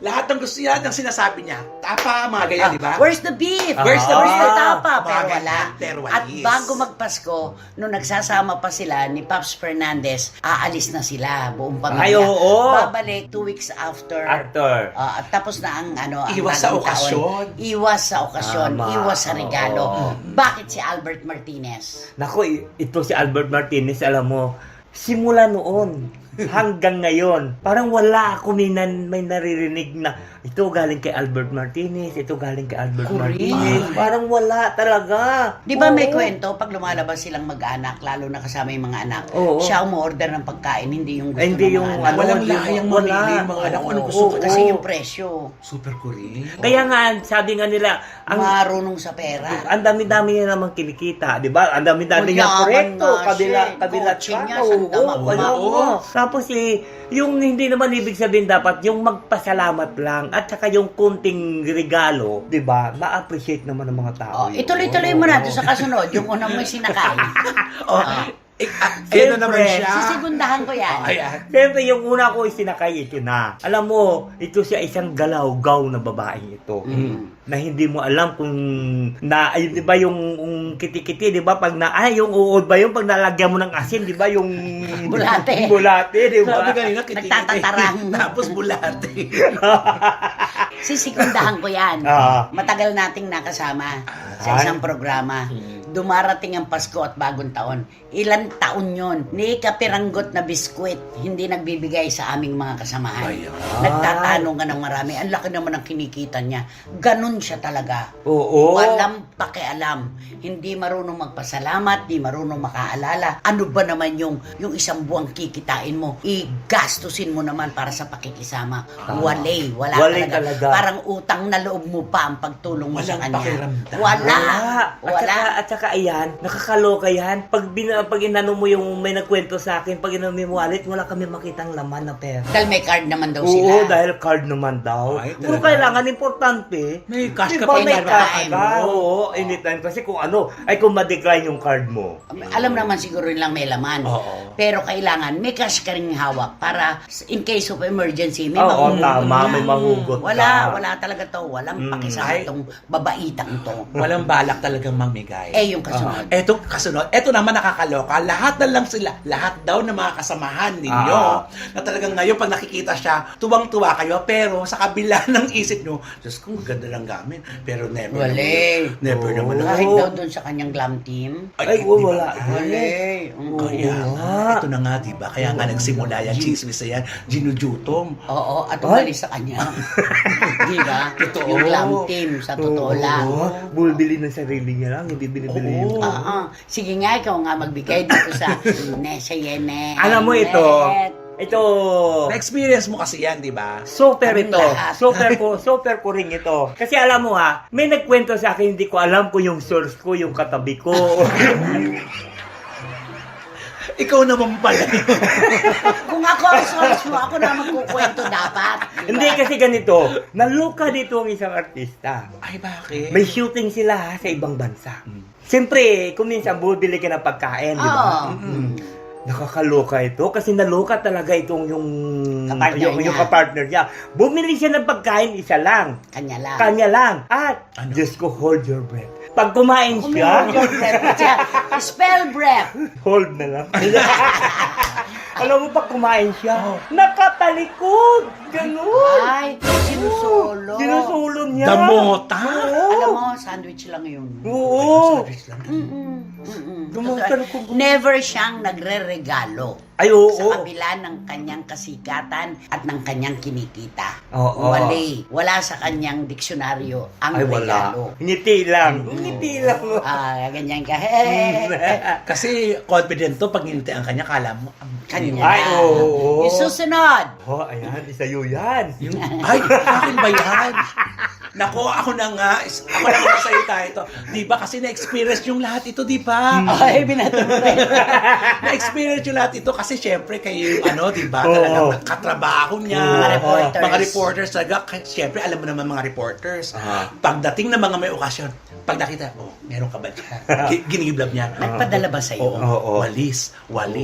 lahat ng gusto niya, ng sinasabi niya, tapa, mga ganyan, di ba?
Where's the beef?
Where's the beef?
tapa? Pero
Bagay
wala.
yan, pero
At
walis.
bago magpasko, nung nagsasama pa sila ni Pops Fernandez, aalis na sila, buong
Ay,
pamilya.
oo.
Babalik 2 weeks after.
Actor.
At tapos na ang ang
Iwas sa
bagong taon.
okasyon.
Iwas sa okasyon.
Tama.
Iwas sa regalo.
Oo.
Bakit si Albert Martinez?
Nako, ito si Albert Martinez, alam mo, simula noon, hanggang ngayon, parang wala ako may naririnig na ito galing kay Albert Martinez, ito galing kay Albert
Correct.
Martinez. Parang wala talaga.
Di ba may
Oo.
kwento, pag lumalabas silang mag-anak, lalo na kasama yung mga anak,
Oo.
siya umu-order ng pagkain, hindi yung gusto
Hindi
ng
yung
mga anak.
Walang
hindi-
lahayang
wala.
mamili yung mga anak kung ano
Oo,
gusto ko.
kasi
Oo.
yung presyo,
Super Korean.
Kaya nga, sabi nga nila,
marunong sa pera.
ang dami-dami niya namang kinikita, di ba? Ang dami-dami niya
Mayaman
proyekto,
nga siya.
kabilat
Kotse niya,
ka.
saan tama
Oo,
ba?
kaya
Oo.
nga. Tapos yung hindi naman ibig sabihin dapat, yung magpasalamat lang, at saka yung kunting regalo, di ba? Ma-appreciate naman ng mga tao.
Oh, ituloy-tuloy mo na doon sa kasunod, yung unang may sinakay.
Oh, ayun na naman
Siyempre.
siya.
Sisegundahan ko yan.
Ayan.
Siyempre, yung una ko isinakay, ito na. Alam mo, ito siya isang galaw-gaw na babaeng ito. Na hindi mo alam kung ay, di ba yung kiti-kiti, di ba? Pag yung uod ba yung pag nalagyan mo ng asin, di ba? Yung
Bulate.
Bulate, di ba?
Sabi kanina, kitikiti.
Nagtatatarang.
Tapos bulate.
Sisegundahan ko yan.
Ah.
Matagal nating nakasama sa
Ay.
isang programa. Dumarating ang Pasko at Bagong Taon. Ilan taon yon? Ni kapiranggot na biskwit, hindi nagbibigay sa aming mga kasamahan.
Ayan.
Nagtatanong ka ng marami. Ang laki naman ang kinikita niya. Ganun siya talaga.
Oo.
Walang pakialam. Hindi marunong magpasalamat, di marunong makaalala. Ano ba naman yung isang buwang kikitain mo? Igastusin mo naman para sa pakikisama. Wala
Walay
talaga.
talaga.
Parang utang na loob mo pa ang pagtulong mo sa
Walang
kanya.
pakiramdam.
Wala.
At saka ayan, nakakaloka yan. Pag inano mo yung may nagkwento sa akin, pag inano mo yung wallet, wala kami makitang laman na pera.
Dahil may card naman daw
Oo,
sila.
dahil card naman daw.
Ay,
Kung
talaga.
kailangan, importante.
May cash
Di
ka
ba
pa
may
iba.
cash ka? Oo, anytime. Kasi kung kung ma-decline yung card mo.
Alam naman siguro nilang may laman.
Oo.
Pero kailangan may cash ka rin hawak para in case of emergency, may
Oo,
mahuhugot
tama,
ka.
may mahugot ka.
Wala talaga to. Walang pakisama
Ay.
tong babaitang to.
Walang balak talagang mamigay.
Eh, yung kasunod.
Etong kasunod, eto naman nakakaloka. Lahat daw ng mga kasamahan ninyo, na talagang ngayon pag nakikita siya, tuwang-tuwa kayo, pero sa kabila ng isip nyo, Diyos ko, ganda lang gamin. Pero never
Wala.
naman.
Kahit
Oo.
daw doon sa kanyang glam team.
Ay,
di ba?
wala.
Wala.
Kaya
Oo
nga,
nga.
ito na nga, diba? Kaya nga nagsimula yan, chismis na yan, ginujutom.
Oo, at umalis sa kanya. Di ba?
Totoo.
Yung glam team, sa totoo lang.
Bulbili ng sarili niya lang, hindi binibili yung...
Oo. Sige nga, ikaw nga magbigay dito sa Nesa Yene.
Alam mo ito,
Na-experience mo kasi yan, diba?
super
Kaming
ito.
lahat.
Super ko rin ito. Kasi alam mo may nagkwento sa akin, hindi ko alam kung yung source ko, yung katabi ko.
Ikaw naman pala.
Kung ako ang source mo, ako na magkukwento dapat. Di ba?
Hindi kasi ganito, naluka dito ang isang artista.
Ay, bakit?
May shooting sila sa ibang bansa. Siyempre, kung minsan bumibili ka ng pagkain, di ba?
Oo.
Nakakaloka ito kasi naloka talaga itong yung
Kapartner niya.
yung kapartner niya. Bumili siya ng pagkain, isa lang.
Kanya lang.
Kanya lang. At,
Ano?
Diyos ko, hold your breath. Pag kumain siya,
Hold your breath. Siya, spell breath.
hold na lang. Alam mo, pag kumain siya, nakatalikod. Ganun.
Ay, sinusulo.
Sinusulo niya.
Damota.
Alam mo, sandwich lang yun.
Oo.
Totoo. Never siyang nagre-regalo.
Ay, oo.
Sa kabila ng kanyang kasikatan at ng kanyang kinikita.
Oo.
Wala sa kanyang diksyonaryo ang
Ay, wala.
regalo.
Ngiti lang. Ngiti lang.
Ganyan ka.
Kasi confident to, pag nginitian kanya, kala mo,
Kanya.
Ay, oo.
Yung susunod.
Oh, ayan, isa yun yan.
ay, akin ba yan? Nako, ako na nga salita ito. Di ba kasi na-experience yung lahat ito, di ba?
Ay, binatuloy.
Na-experience yung lahat ito kasi syempre kayo yung di ba?
Oo.
Talagang katrabaho niya.
Mga reporters.
Mga reporters talaga. Syempre, alam mo naman mga reporters. Pagdating ng mga may okasyon, pag nakita, meron ka ba dyan? Ginigiblab niya.
Nagpadala ba sa'yo?
Oo. Walis.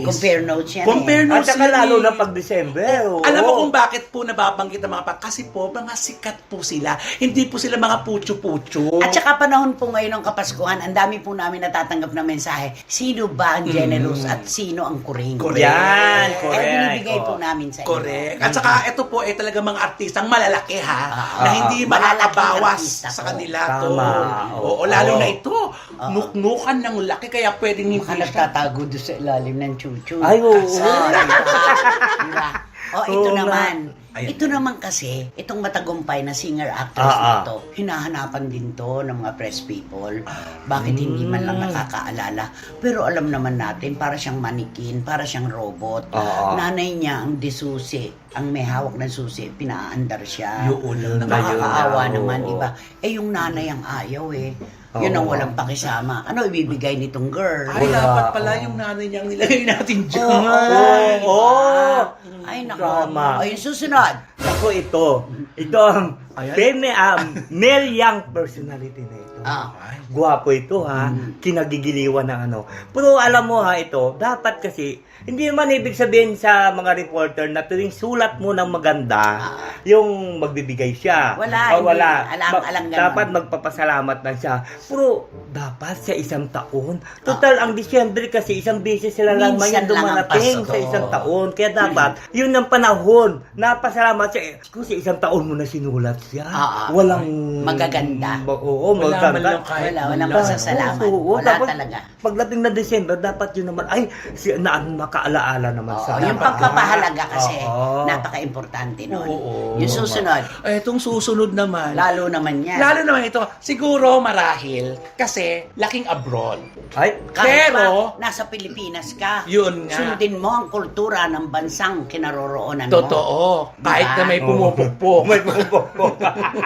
Compare notes yan
Compare
At
notes
saka
yan
lalo
eh.
na pag December. oo.
Alam mo kung bakit po nababanggit ang mga kasi po, mga sikat po sila. Hindi po sila mga pucho-pucho.
At saka panahon po ngayon ng Kapaskuhan, ang dami po namin natatanggap na mensahe. Sino ba ang generous at sino ang kuring?
Correct.
Yan,
Kaya
correct.
binibigay po
Oo.
namin sa inyo.
Correct. At saka ito po ay talaga mga artistang malalaki ha, na hindi
Malalaking
makakabawas
artista
sa
po.
kanila
Tama.
to. Oo, lalo na ito. nuknukan ng laki, kaya pwedeng hindi
Baka
siya.
nagtatago doon sa ilalim ng chuchu.
Ay, oo.
Diba? Oh, ito
Oo nga.
naman.
Ayan.
Ito naman kasi, itong matagumpay na singer-actress na to, hinahanapan din to ng mga press people. Bakit hindi man lang nakakaalala? Pero alam naman natin, para siyang manikin, para siyang robot. Nanay niya ang disusi, ang may hawak ng susi, pinaandar siya.
Yun lang naman.
Nakakaawa
Ayun.
naman,
Oo.
iba. Yung nanay ang ayaw Yun ang
Oo.
walang pakisama. Ano ibibigay nitong girl?
Ay,
Wala.
dapat pala yung nanay niyang nilagay natin dyan.
Oo.
Ay, nako.
Drama.
O, yung susunod.
Ako ito. Ito ang male young personality na ito.
Ay.
Guwapo ito ha. Kinagigiliwan ng ano. Pero alam mo ha ito, dapat kasi, hindi naman ibig sabihin sa mga reporter na tuwing sulat mo ng maganda, yung magbibigay siya.
Wala,
O, wala.
hindi. Alang ganun.
Dapat magpapasalamat na siya. Pero dapat sa isang taon. Total, ang Disyembre kasi isang beses sila lang
Minsan
man
lang ang
dumarating
Pasko.
sa isang taon. Kaya dapat, yun ang panahon. Napasalamat siya. Kung sa isang taon mo na sinulat siya. Walang
Magaganda.
Oo,
Wala man
magaganda.
lang kahit
Walang
wala.
pasasalamat.
Oo,
Wala
dapat
talaga.
Pagdating na December, dapat yun naman, ay, makaalaala naman
Oo,
sa
yung pagpapahalaga kasi,
Oo.
napaka-importante nun.
Oo.
Yung susunod,
Itong susunod naman.
lalo naman yan.
Lalo naman ito, siguro marahil kasi laking abroad.
Ay,
Kahit
pero,
pa nasa Pilipinas ka,
yun nga.
sundin mo ang kultura ng bansang kinaroroonan mo.
Totoo. Kahit
Diba?
na may pumupukpok.
may pupukpok.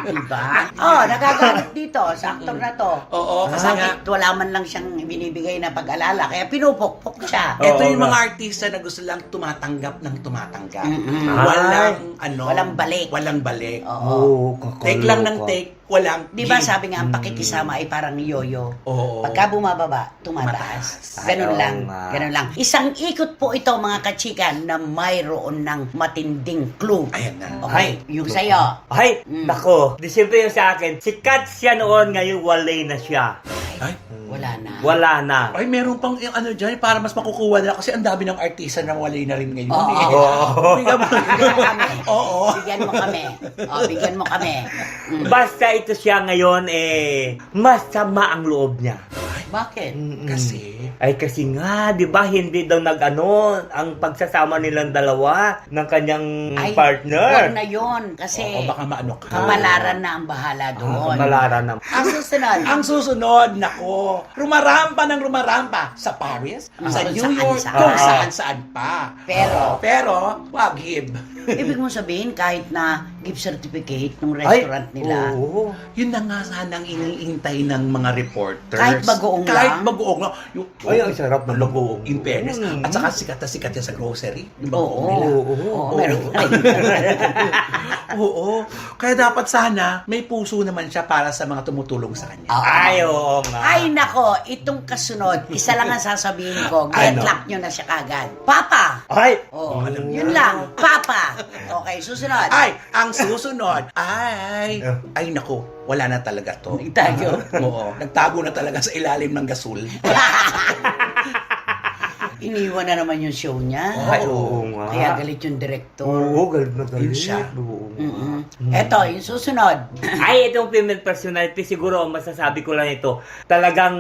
Diba? Nagaganap dito sa aktor na to.
Oo, kasi nga,
Bakit wala man lang siyang binibigay na pag-alala, kaya pinupukpok siya.
Oo
ito yung
nga.
mga artista na gusto lang tumatanggap ng tumatanggap.
Mm-mm.
Walang,
Walang balik.
Walang balik.
Oo.
Take lang ng take, walang
Di ba
give.
sabi nga, ang pakikisama ay parang yoyo.
Oo.
Pagka bumababa, tumataas.
Tumataas.
Ganun
Ayaw
lang.
nga.
Ganun lang. Isang ikot po ito, mga kachikan, na mayroon ng matinding clue.
Ayan na.
Okay, yung sa'yo.
Ay,
Mm.
nako, December yung sa akin, sikat siya noon, ngayon walay na siya.
Ay,
Wala na.
Wala na.
ay, meron pang yung ano dyan, para mas makukuha nila kasi ang dami ng artista na walay na rin ngayon.
Oo.
Eh. Bigyan mo.
Bigyan mo kami.
Oo.
Bigyan mo kami. Bigyan mo kami. Mm.
Basta ito siya ngayon, masama ang loob niya.
Bakit?
Kasi,
Ay kasi nga, 'di ba, hindi daw nag-ano ang pagsasama nilang dalawa ng kanyang
Ay,
partner.
Huwag na yun. Kasi
oo, baka maano ka.
kamalaran na ang bahala doon.
Malaran na.
Ang susunod.
Ang susunod, nako, rumarampa sa Paris, sa
Kung
New York,
saan-saan.
kung saan-saan pa. Pero, wag give.
Ibig mo sabihin, kahit na gift certificate ng restaurant nila,
Oo.
Yun na nga sanang iniintay ng mga reporters.
Kahit bagoong
Kahit
lang?
bagoong lang. Yung,
Ay, ang sarap ng bagoong.
In fairness.
Mm.
At saka sikat na sa grocery. Yung
Oo.
bagoong nila.
Oo, meron pa rin.
Oo. Kaya dapat sana may puso naman siya para sa mga tumutulong sa kanya.
Ay, oo nga.
Ay, nako, itong kasunod, isa lang ang sasabihin ko, get
Ano?
luck nyo na siya kagad. Papa!
Ay!
Oh,
alam
yun
niya.
lang, Papa! Okay, susunod.
Ay, ang susunod, ay naku, wala na talaga to.
Itago.
Oo, nagtago na talaga sa ilalim ng gasol.
Iniwan na naman yung show niya.
Ay, oo nga.
Kaya galit yung director.
Oo, galit na galit.
Yun siya.
Oo.
Eto, yung susunod.
Ay, itong female personality, siguro masasabi ko lang ito, talagang,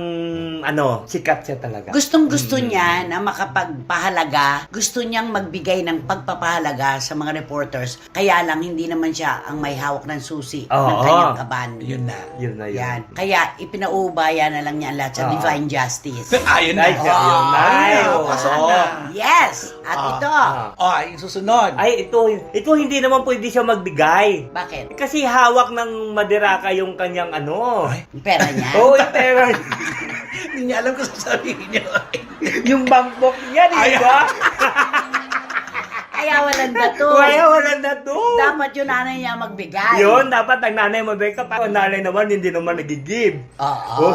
sikat siya talaga.
Gustong-gusto niya na makapagpahalaga, gusto niyang magbigay ng pagpapahalaga sa mga reporters, kaya lang hindi naman siya ang may hawak ng susi ng
Oo.
kanyang kaban.
Yun na.
Yun na yun.
Yan. Kaya ipinaubaya na lang niya ang lahat sa
Oo.
divine justice.
Ayun na.
Ay, yun na. Ay, oo.
Pasana.
Yes! At
Ah.
ito,
Ay, yung susunod.
Ay, ito hindi naman pwede siya magbigay.
bakit?
Kasi hawak ng madiraka yung kanyang
Ay.
Yung pera niya?
Oo, yung pera.
Hindi niya alam kung sasabihin niya.
Yung bangkok niya, di
Ay.
ba?
Kaya walang dato.
Kaya wala na to.
Dapat yung nanay niya magbigay.
Yun, dapat ang nanay mabeka pa. Ang nanay naman, hindi naman nagigib.
Oo.
O,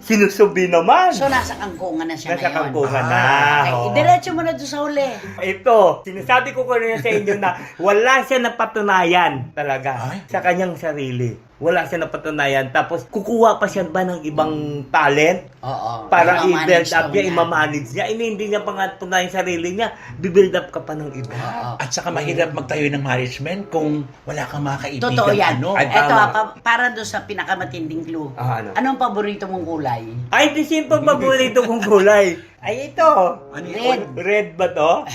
sinusubi naman.
So, nasa kangkungan na siya
Nasa
ngayon.
kangkungan na.
Okay,
Oo.
idiretso mo na doon sa huli.
Ito, sinasabi ko kanina sa inyo na wala siya napatunayan talaga
Ay.
sa kanyang sarili. Wala siya napatunayan. Tapos, kukuha pa siya ba ng ibang talent?
Oo.
Para
Imamanage
i-build up
daw
niya,
niya.
i-manage niya. Hindi niya pangatunayan sarili niya. Bibuild up ka pa ng iba.
Oo.
At saka mahirap magtayo ng management kung wala kang mga kaibigan.
Totoo yan.
Ano?
Ay,
Eto,
tama.
para doon sa pinakamatinding clue.
Ano?
Anong paborito mong kulay?
Ay, di simple paborito kong kulay. Ay, ito.
Ano
Red.
Red ba to?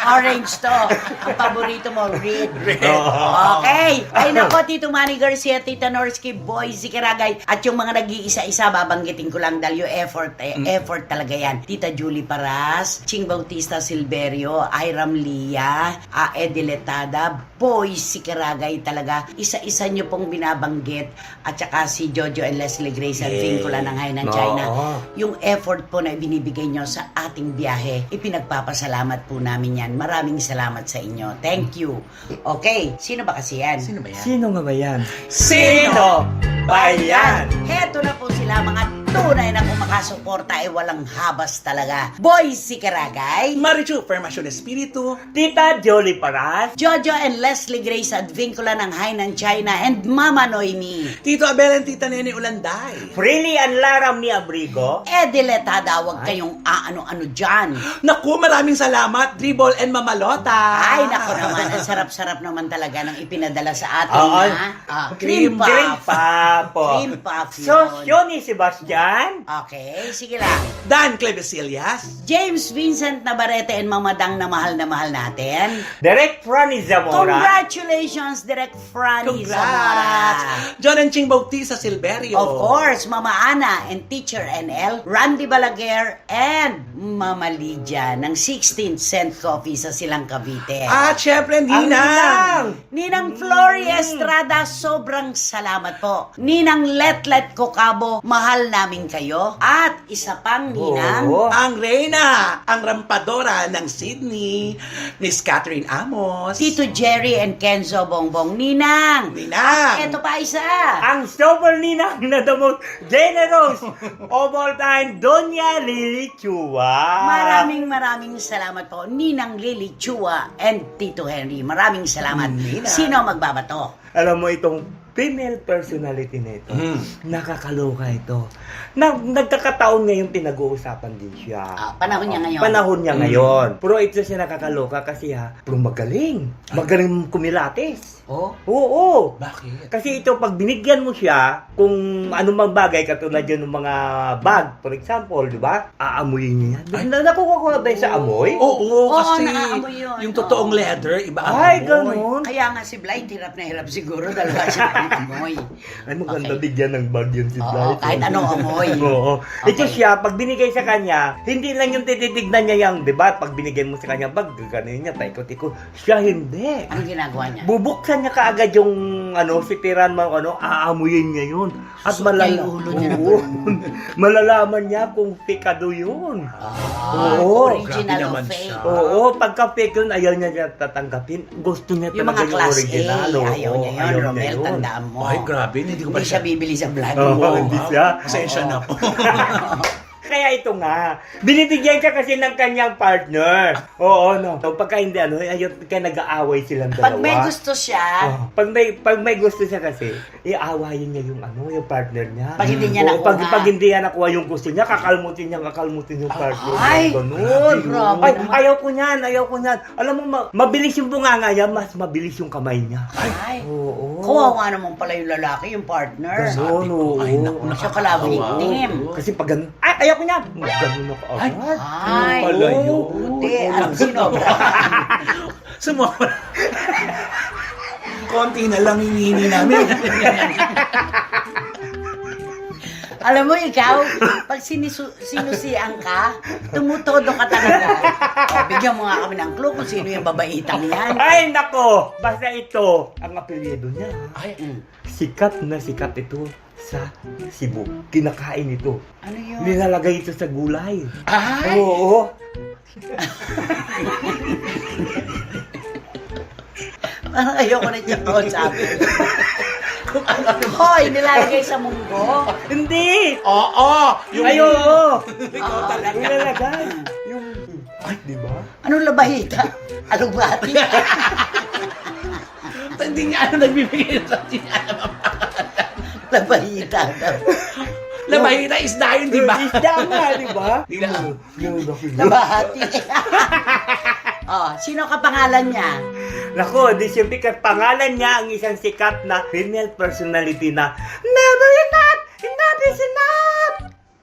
Orange to. Ang paborito mo, red.
Oo.
Okay. Ay nako, Tito Manny Garcia, Tita Norsky, Boy Zikaragay, at yung mga nag-iisa-isa, babanggitin ko lang dahil yung effort talaga yan. Tita Julie Paras, Ching Bautista Silverio, Iram Lia, Eddie Letada, Boy Zikaragay talaga. Isa-isa nyo pong binabanggit, at saka si Jojo and Leslie Grace at Vincula ng Hainan, China.
Oo.
Yung effort po na ibinibigay nyo sa ating biyahe, ipinagpapasalamat po namin yan. Maraming salamat sa inyo. Thank you. Okay, sino ba kasi yan?
Sino ba yan?
Sino nga ba yan?
Sino
ba yan?
Heto na po sila, mga tunay na kung makasuporta ay walang habas talaga. Boy Zikaragay,
Marichu, Permasyon Espiritu.
Tita Jolie Paras.
Jojo and Leslie Grace at Vincula ng Hainan, China, and Mama Noemi.
Tito Abel and Tita Nene Ulanday.
Freely and Laram ni Abrigo.
Edeletada, huwag kayong ano-ano dyan.
Naku, maraming salamat, Dribble and Mamalota.
Ay, nako naman, ang sarap-sarap naman talaga ng ipinadala sa atin,
Oo.
ha? Cream
Green
puff.
pa po.
Cream puff
So,
yun.
yun ni Sebastian.
Okay, sige lang.
Dan Clevesillas.
James Vincent Navarrete and Mamadang na mahal natin.
Direct Franny Zamora.
Congratulations, Direct Franny Zamora.
Congrats. John and Ching Bautista Silverio.
Of course, Mama Ana and Teacher NL, Randy Balaguer, and Mama Lydia ng 16th Cent Coffee sa Silang Cavite.
At syempre,
Ang
Ninang.
Ninang Flory Estrada, sobrang salamat po. Ninang Letlet Kokabo, mahal namin kayo. At isa pang Ninang,
Oo.
Ang Reyna, ang rampadora ng Sydney, Miss Catherine Amos.
Tito Jerry and Kenzo Bongbong. Ninang!
Ninang.
Ito pa isa.
Ang super ninang na the most generous of all time, Doña Lily Chua.
Maraming salamat po, Ninang Lily Chua and Tito Henry. Maraming salamat.
Ninang.
Sino magbabato?
Alam mo itong female personality na ito, nakakaloka ito. Nagkakataon ngayon pinag-uusapan din siya.
Panahon niya ngayon.
Panahon niya ngayon. Pero ito siya nakakaloka kasi pero magaling. Magaling kumilates.
Oh?
Oo.
Bakit?
Kasi ito, pag binigyan mo siya, kung anumang bagay, katulad yun ng mga bag, for example, di ba? Aamuyin niya yan. Nakukuha ko ba yun sa amoy?
Oo, kasi
naaamoy yun.
yung totoong leather, iba ang
Ay,
amoy.
ganun.
Kaya nga si Blight, hirap na hirap siguro dahil wala siya ng amoy.
Ay, maganda
Okay.
bigyan ng bag yun si
Oo,
Blythe.
kahit anong amoy.
Oo.
Okay.
Ito siya, pag binigay sa kanya, hindi lang yung tititignan niya yung, di ba? Pag binigay mo sa kanya bag, gano'n niya, paikot-ikot. Siya hindi.
Anong ginagawa niya?
Bubuksan niya kaagad yung sitiran mo, aamuyin niya yun. At
Susok niya yung ulo niya na
Oo. malalaman niya kung pikado yun. Oo.
Original
grabe
of
naman
fake.
siya.
Oo, pagka fake yun, ayaw niya tatanggapin. Gusto niya
Yung
talaga
mga class A,
original. Oo,
ayaw niya yun,
ayaw
Romel,
yun.
tandaan mo.
Ay, grabe. Hindi ko pa
Hindi siya bibili sa vlog.
Oo, hindi siya.
Pasensya na po.
Kaya ito nga, binibigyan siya kasi ng kanyang partner. Oo, no. So, pagka hindi ayun, kaya nag-aaway silang dalawa.
Pag may gusto siya,
Oh, pag may gusto siya kasi, iawayin niya yung yung partner niya.
Pag hindi niya
Oo,
nakuha.
pag hindi niya nakuha yung gusto niya, kakalmutin yung partner.
Ay,
ganun.
grabe
Ay,
naman.
ayaw ko niyan. Alam mo, mabilis yung bunganga niya, mas mabilis yung kamay niya.
ay,
Oo.
kawawa naman pala yung lalaki, yung partner.
Ganun, oo.
Ay, naku,
Siya kalabo victim.
Kasi pag ganun, ayaw ko niyan. Ganun ako agad.
Ay,
pala yun.
buti. Anong sinobra?
Sumobra. Konti na lang hinihingi namin.
Alam mo, ikaw, pag sinusian ka, tumutodo ka talaga. O, bigyan mo nga kami ng clue kung sino yung babaitang yan.
Ay, nako! Basta ito, ang apelyido niya.
Ay,
Sikat na sikat ito sa Cebu. Kinakain ito.
Ano yun?
Nilalagay ito sa gulay.
ay.
Oo.
Parang ayoko na siya ko sabi. Hoy, nilalagay sa munggo.
Hindi!
Oo.
Ayo!
Ikaw talaga.
Nilalagay. Yung... Ay, di ba?
Anong labahita? Anong bati?
hindi niya alam nagbibigay ng hindi niya alam ang
Labahita daw.
Labahita, isda yun, di ba?
Isda nga, di ba?
Labahati. Oh, sino ka pangalan niya?
Nako, di siyempre pangalan niya ang isang sikat na female personality na never enough! Enough is enough!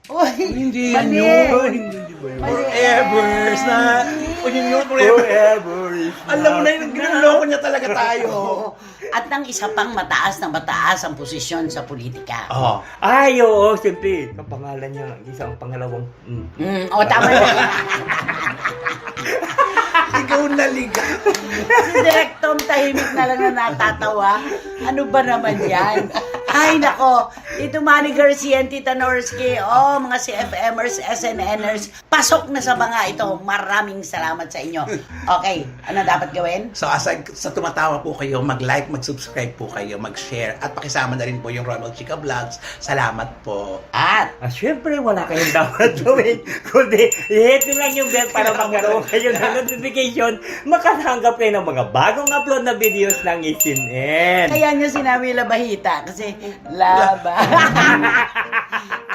Uy,
Hindi
mali.
yun. Hindi ba yun? Forever na. O yun yun, forever. Alam mo na yun, ginaloko niya talaga tayo.
At ang isa pang mataas ang posisyon sa politika.
Oh.
Ay, oo, siyempre. Ang pangalan niya, isang pangalawang...
Tama na.
Ikaw naliga.
Si Direk Tom tahimik na lang na natatawa. Ano ba naman yan? Ay, nako. Tito Manny Garcia and Tita Norsky, mga CFMers, SNNers, pasok na sa mga ito. Maraming salamat sa inyo. Okay, ano dapat gawin?
So aside sa tumatawa po kayo, mag-like, mag-subscribe po kayo, mag-share, at pakisama na rin po yung Ronald Chica Vlogs. Salamat po.
At,
Siyempre, wala kayong dapat gawin. Kundi, i-hit nyo lang yung bell para magkaroon kayo ng notification. Makatanggap kayo ng mga bagong upload na videos ng SNN.
kaya nyo sinabi labahita kasi laba.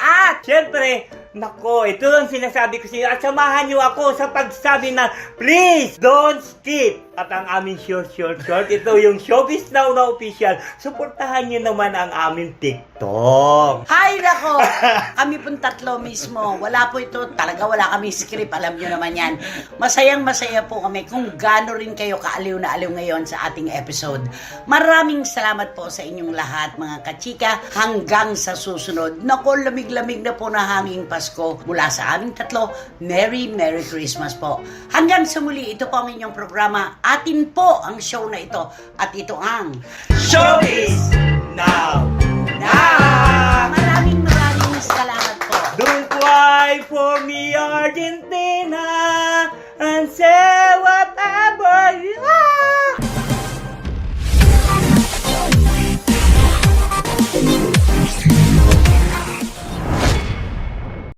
At,
Siyempre, nako, ito ang sinasabi ko sa inyo. At samahan niyo ako sa pagsabi na please don't skip. At ang aming short. Ito yung Showbiz Now na official. Suportahan niyo naman ang aming TikTok.
ay nako, kami pong tatlo mismo. Wala po ito, talaga wala kami script, alam nyo naman yan. Masaya po kami kung gaano rin kayo kaaliw na aliw ngayon sa ating episode. Maraming salamat po sa inyong lahat mga kachika. Hanggang sa susunod. Nako, lamig-lamig na po na hanging Pasko mula sa aming tatlo. Merry Christmas po. Hanggang sa muli, ito po ang inyong programa. Atin po ang show na ito. At ito ang
Showbiz Now!
Now!